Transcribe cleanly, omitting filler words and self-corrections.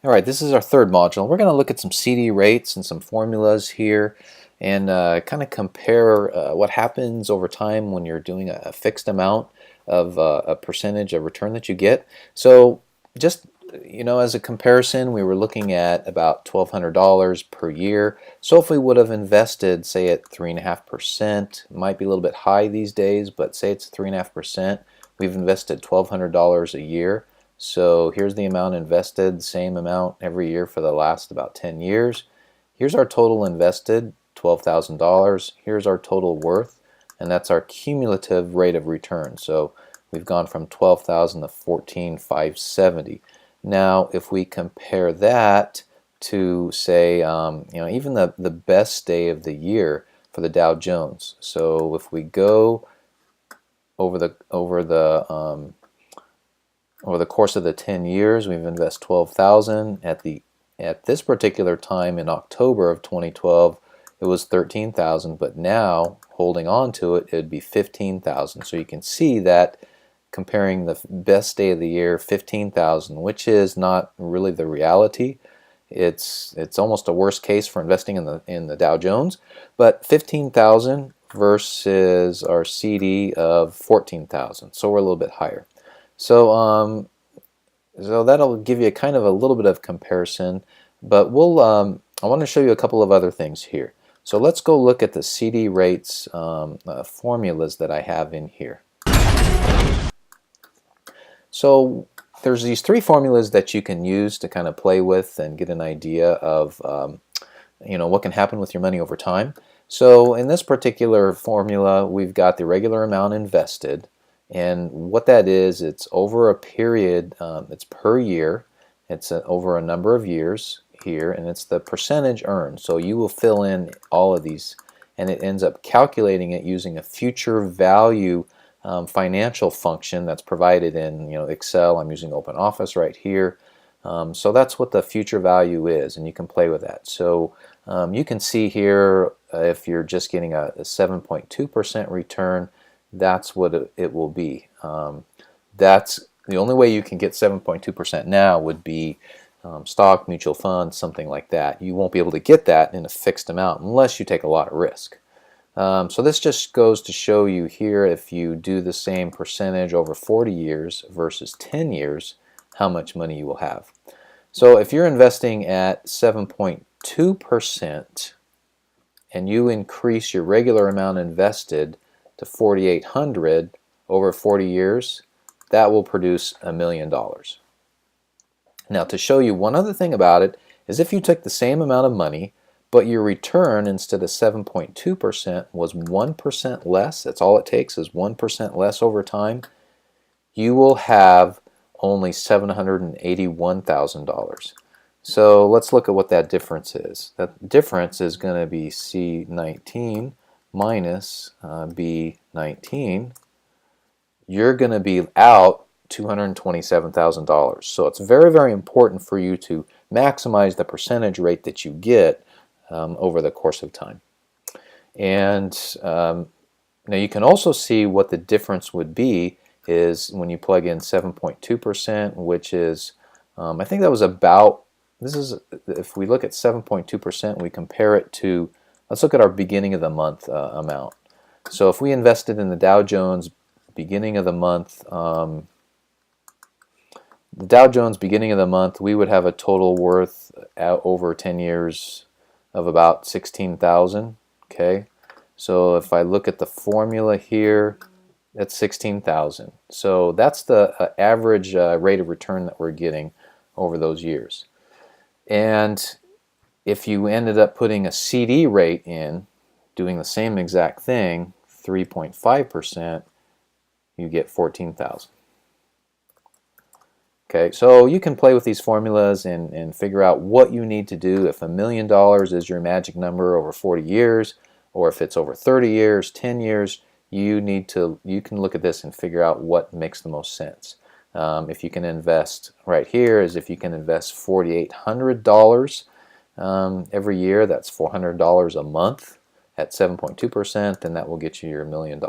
All right, this is our third module. We're going to look at some CD rates and some formulas here and kind of compare what happens over time when you're doing a fixed amount of a percentage of return that you get. So just as a comparison, we were looking at about $1,200 per year. So if we would have invested, say, at 3.5%, might be a little bit high these days, but say it's 3.5%, we've invested $1,200 a year. So here's the amount invested, same amount every year for the last about 10 years. Here's our total invested, $12,000. Here's our total worth, and that's our cumulative rate of return. So we've gone from 12,000 to 14,570. Now, if we compare that to, say, even the best day of the year for the Dow Jones. So if we go over the course of the 10 years, we've invested 12,000. At this particular time in October of 2012, it was 13,000, but now holding on to it, it'd be 15,000. So you can see that comparing the best day of the year, 15,000, which is not really the reality. It's almost a worst case for investing in the Dow Jones, but 15,000 versus our CD of 14,000. So we're a little bit higher. So so that'll give you kind of a little bit of comparison, but I want to show you a couple of other things here. So let's go look at the CD rates formulas that I have in here. So there's these three formulas that you can use to kind of play with and get an idea of what can happen with your money over time. So in this particular formula, we've got the regular amount invested. And what that is, it's over a period, it's per year, it's over a number of years here, and it's the percentage earned. So you will fill in all of these, and it ends up calculating it using a future value financial function that's provided in Excel. I'm using OpenOffice right here. So that's what the future value is, and you can play with that. So you can see here if you're just getting a 7.2% return, that's what it will be. That's the only way you can get 7.2% now would be stock, mutual funds, something like that. You won't be able to get that in a fixed amount unless you take a lot of risk. So this just goes to show you here, if you do the same percentage over 40 years versus 10 years, how much money you will have. So if you're investing at 7.2% and you increase your regular amount invested to 4,800 over 40 years, that will produce $1 million. Now, to show you one other thing about it is if you took the same amount of money, but your return instead of 7.2% was 1% less, that's all it takes is 1% less over time, you will have only $781,000. So let's look at what that difference is. That difference is going to be C19 minus B19. You're going to be out $227,000. So it's very, very important for you to maximize the percentage rate that you get over the course of time. And now you can also see what the difference would be is when you plug in 7.2%, which is, I think that was about, this is, if we look at 7.2%, we compare it to, let's look at our beginning of the month amount. So if we invested in the Dow Jones beginning of the month, we would have a total worth over 10 years of about 16,000. Okay, so if I look at the formula here, that's 16,000. So that's the average rate of return that we're getting over those years. And if you ended up putting a CD rate in, doing the same exact thing, 3.5%, you get 14,000. Okay, so you can play with these formulas and figure out what you need to do if $1 million is your magic number over 40 years, or if it's over 30 years, 10 years, you can look at this and figure out what makes the most sense. If you can invest right here is if you can invest $4,800 every year, that's $400 a month at 7.2%, then that will get you your $1 million.